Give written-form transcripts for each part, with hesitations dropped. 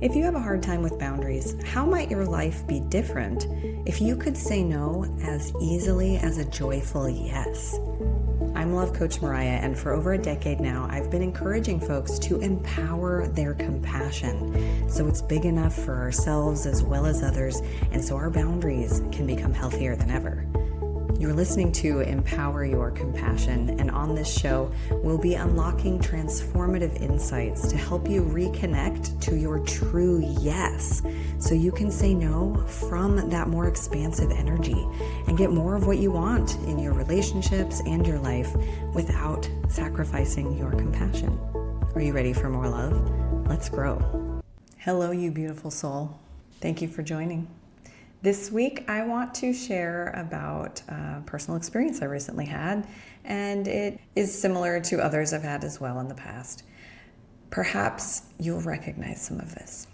If you have a hard time with boundaries, how might your life be different if you could say no as easily as a joyful yes? I'm Love Coach Mariya, and for over a decade now, I've been encouraging folks to empower their compassion so it's big enough for ourselves as well as others, and so our boundaries can become healthier than ever. You're listening to Empower Your Compassion, and on this show, we'll be unlocking transformative insights to help you reconnect to your true yes, so you can say no from that more expansive energy and get more of what you want in your relationships and your life without sacrificing your compassion. Are you ready for more love? Let's grow. Hello, you beautiful soul. Thank you for joining. This week, I want to share about a personal experience I recently had, and it is similar to others I've had as well in the past. Perhaps you'll recognize some of this.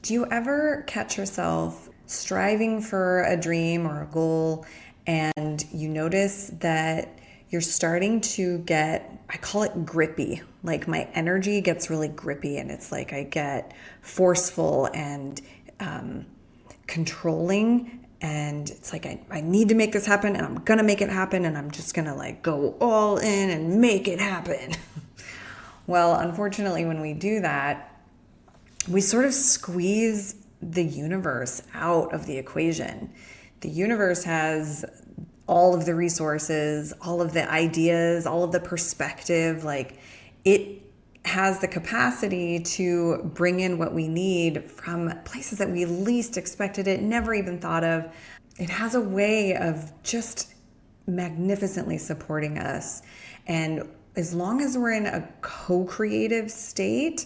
Do you ever catch yourself striving for a dream or a goal, and you notice that you're starting to get, I call it grippy, like my energy gets really grippy, and it's like I get forceful and controlling, and it's like I need to make this happen, and I'm gonna make it happen, and I'm just gonna like go all in and make it happen. Well, unfortunately, when we do that, we sort of squeeze the universe out of the equation. The universe has all of the resources, all of the ideas, all of the perspective, like it has the capacity to bring in what we need from places that we least expected it, never even thought of. It has a way of just magnificently supporting us. And as long as we're in a co-creative state,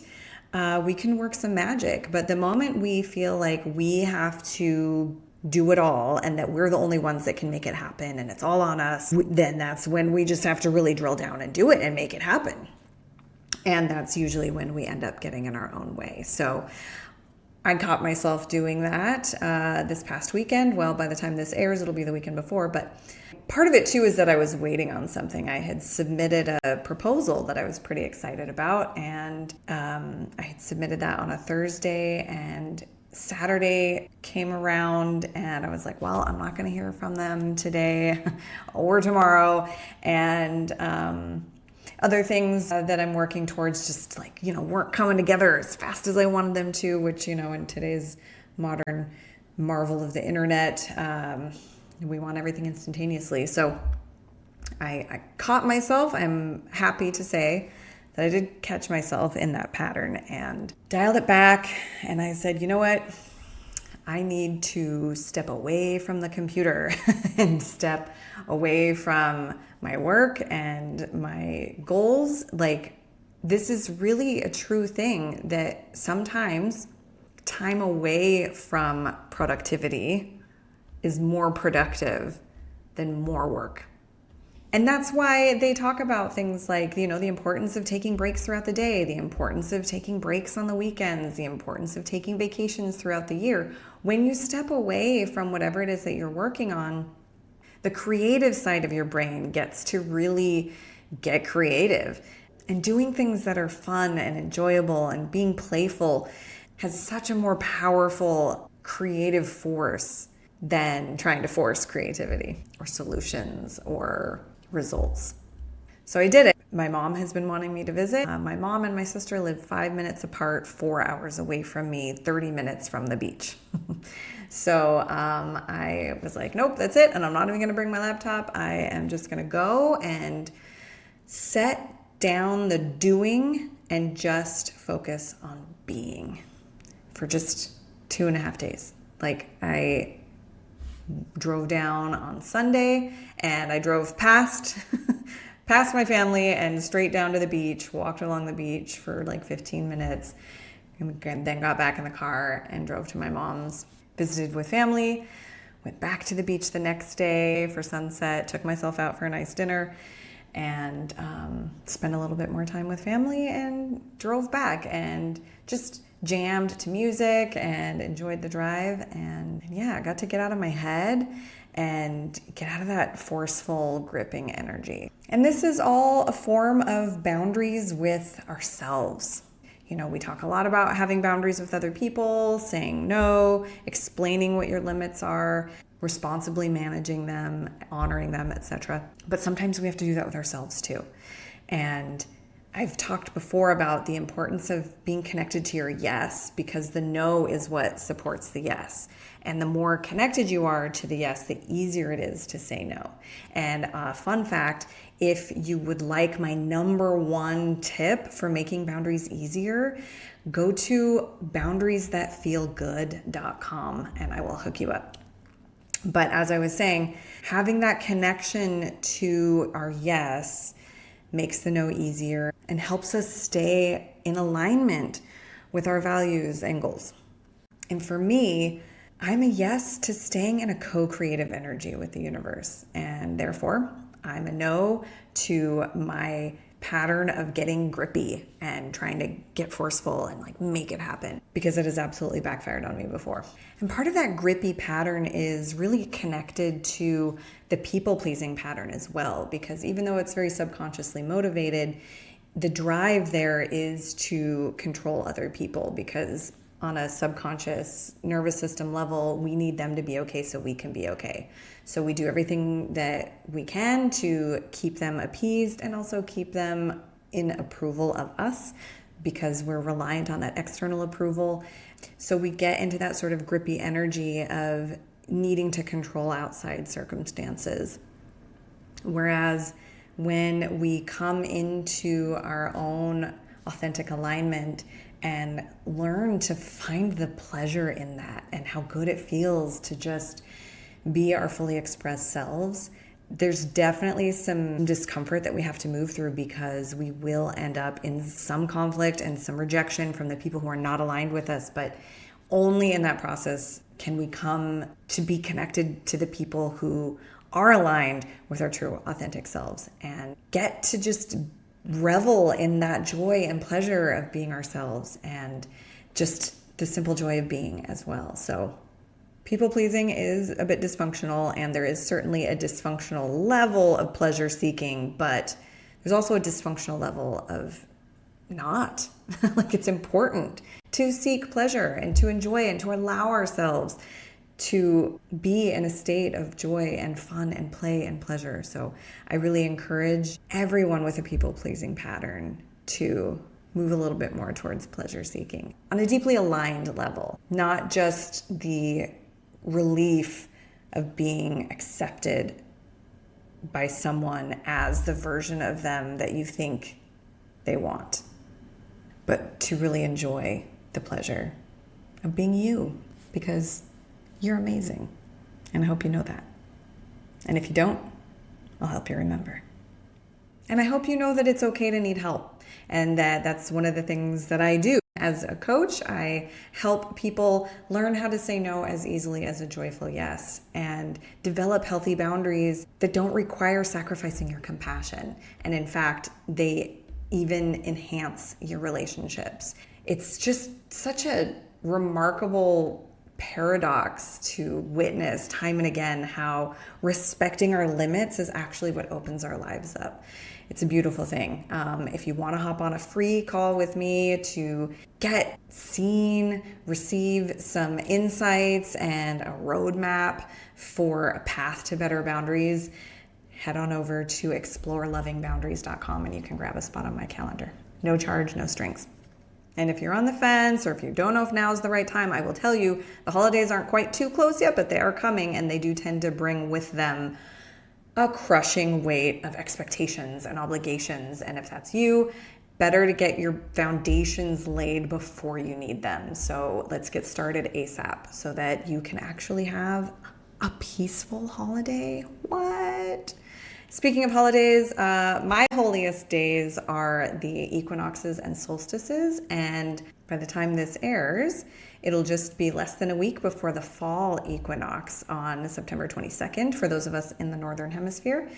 we can work some magic. But the moment we feel like we have to do it all and that we're the only ones that can make it happen and it's all on us, then that's when we just have to really drill down and do it and make it happen. And that's usually when we end up getting in our own way. So I caught myself doing that this past weekend. Well, by the time this airs, it'll be the weekend before. But part of it, too, is that I was waiting on something. I had submitted a proposal that I was pretty excited about. And I had submitted that on a Thursday. And Saturday came around and I was like, well, I'm not going to hear from them today or tomorrow. And other things that I'm working towards just like, weren't coming together as fast as I wanted them to, which, in today's modern marvel of the internet, we want everything instantaneously. So I caught myself. I'm happy to say that I did catch myself in that pattern and dialed it back. And I said, you know what? I need to step away from the computer and step away from my work and my goals. Like, this is really a true thing that sometimes time away from productivity is more productive than more work. And that's why they talk about things like, the importance of taking breaks throughout the day, the importance of taking breaks on the weekends, the importance of taking vacations throughout the year. When you step away from whatever it is that you're working on, the creative side of your brain gets to really get creative. And doing things that are fun and enjoyable and being playful has such a more powerful creative force than trying to force creativity or solutions or results. So I did it. My mom has been wanting me to visit. My mom and my sister live 5 minutes apart, 4 hours away from me, 30 minutes from the beach. So I was like, nope, that's it. And I'm not even going to bring my laptop. I am just going to go and set down the doing and just focus on being for just 2.5 days. Like, I drove down on Sunday and I drove past my family and straight down to the beach, walked along the beach for like 15 minutes, and then got back in the car and drove to my mom's, visited with family, went back to the beach the next day for sunset, took myself out for a nice dinner, and spent a little bit more time with family and drove back and just jammed to music and enjoyed the drive. And yeah, I got to get out of my head and get out of that forceful, gripping energy. And this is all a form of boundaries with ourselves. We talk a lot about having boundaries with other people, saying no, explaining what your limits are, responsibly managing them, honoring them, etc. But sometimes we have to do that with ourselves too. And I've talked before about the importance of being connected to your yes, because the no is what supports the yes. And the more connected you are to the yes, the easier it is to say no. And fun fact, if you would like my number one tip for making boundaries easier, go to boundariesthatfeelgood.com and I will hook you up. But as I was saying, having that connection to our yes makes the no easier and helps us stay in alignment with our values and goals. And for me, I'm a yes to staying in a co-creative energy with the universe. And therefore, I'm a no to my pattern of getting grippy and trying to get forceful and make it happen, because it has absolutely backfired on me before. And part of that grippy pattern is really connected to the people-pleasing pattern as well, because even though it's very subconsciously motivated, the drive there is to control other people, because on a subconscious nervous system level, we need them to be okay so we can be okay. So we do everything that we can to keep them appeased and also keep them in approval of us, because we're reliant on that external approval. So we get into that sort of grippy energy of needing to control outside circumstances. Whereas when we come into our own authentic alignment and learn to find the pleasure in that and how good it feels to just be our fully expressed selves, there's definitely some discomfort that we have to move through, because we will end up in some conflict and some rejection from the people who are not aligned with us. But only in that process can we come to be connected to the people who are aligned with our true authentic selves and get to just revel in that joy and pleasure of being ourselves and just the simple joy of being as well. So people pleasing is a bit dysfunctional, and there is certainly a dysfunctional level of pleasure seeking, but there's also a dysfunctional level of not. It's important to seek pleasure and to enjoy and to allow ourselves to be in a state of joy and fun and play and pleasure. So I really encourage everyone with a people-pleasing pattern to move a little bit more towards pleasure seeking on a deeply aligned level, not just the relief of being accepted by someone as the version of them that you think they want, but to really enjoy the pleasure of being you, because you're amazing. And I hope you know that. And if you don't, I'll help you remember. And I hope you know that it's okay to need help, and that that's one of the things that I do. As a coach, I help people learn how to say no as easily as a joyful yes, and develop healthy boundaries that don't require sacrificing your compassion. And in fact, they even enhance your relationships. It's just such a remarkable paradox to witness time and again how respecting our limits is actually what opens our lives up. It's a beautiful thing. If you want to hop on a free call with me to get seen, receive some insights and a roadmap for a path to better boundaries, head on over to explorelovingboundaries.com and you can grab a spot on my calendar. No charge, no strings. And if you're on the fence, or if you don't know if now is the right time, I will tell you the holidays aren't quite too close yet, but they are coming, and they do tend to bring with them a crushing weight of expectations and obligations. And if that's you, better to get your foundations laid before you need them. So let's get started ASAP so that you can actually have a peaceful holiday. What? Speaking of holidays, my holiest days are the equinoxes and solstices, and by the time this airs, it'll just be less than a week before the fall equinox on September 22nd for those of us in the Northern Hemisphere.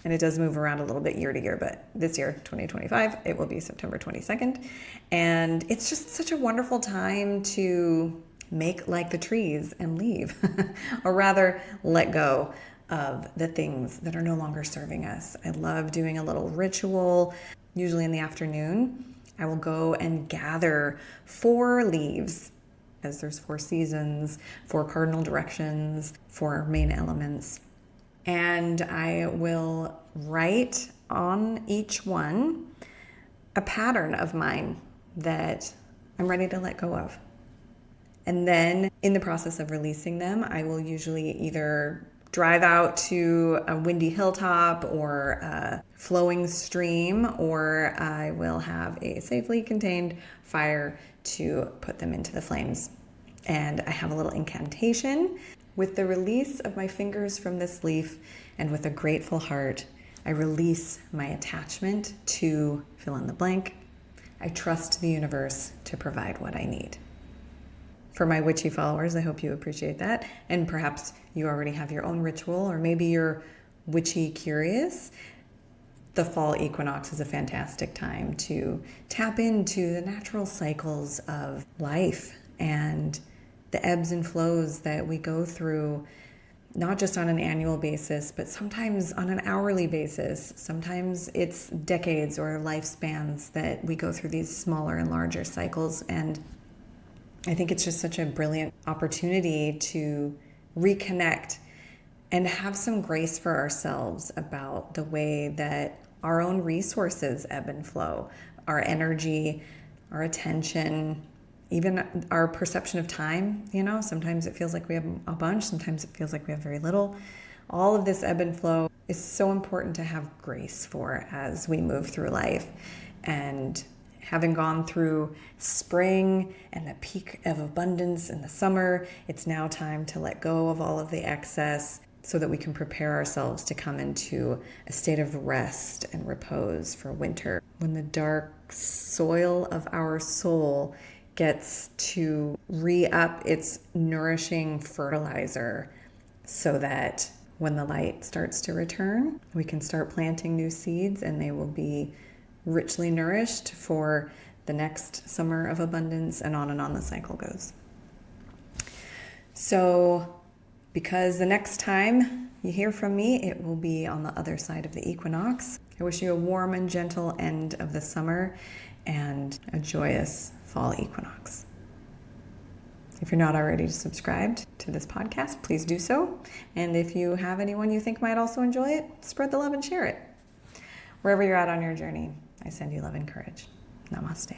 And it does move around a little bit year to year, but this year, 2025, it will be September 22nd. And it's just such a wonderful time to make like the trees and leave, or rather let go of the things that are no longer serving us. I love doing a little ritual, usually in the afternoon, I will go and gather 4 leaves, as there's 4 seasons, 4 cardinal directions, 4 main elements. And I will write on each one a pattern of mine that I'm ready to let go of. And then in the process of releasing them, I will usually either drive out to a windy hilltop or a flowing stream, or I will have a safely contained fire to put them into the flames. And I have a little incantation. With the release of my fingers from this leaf and with a grateful heart, I release my attachment to fill in the blank. I trust the universe to provide what I need. For my witchy followers, I hope you appreciate that. And perhaps you already have your own ritual, or maybe you're witchy curious. The fall equinox is a fantastic time to tap into the natural cycles of life and the ebbs and flows that we go through, not just on an annual basis, but sometimes on an hourly basis. Sometimes it's decades or lifespans that we go through these smaller and larger cycles. And I think it's just such a brilliant opportunity to reconnect and have some grace for ourselves about the way that our own resources ebb and flow, our energy, our attention, even our perception of time. Sometimes it feels like we have a bunch, sometimes it feels like we have very little. All of this ebb and flow is so important to have grace for as we move through life. And having gone through spring and the peak of abundance in the summer, it's now time to let go of all of the excess so that we can prepare ourselves to come into a state of rest and repose for winter, when the dark soil of our soul gets to re-up its nourishing fertilizer so that when the light starts to return, we can start planting new seeds and they will be richly nourished for the next summer of abundance, and on the cycle goes. So, because the next time you hear from me, it will be on the other side of the equinox. I wish you a warm and gentle end of the summer and a joyous fall equinox. If you're not already subscribed to this podcast, please do so. And if you have anyone you think might also enjoy it, spread the love and share it. Wherever you're at on your journey, I send you love and courage. Namaste.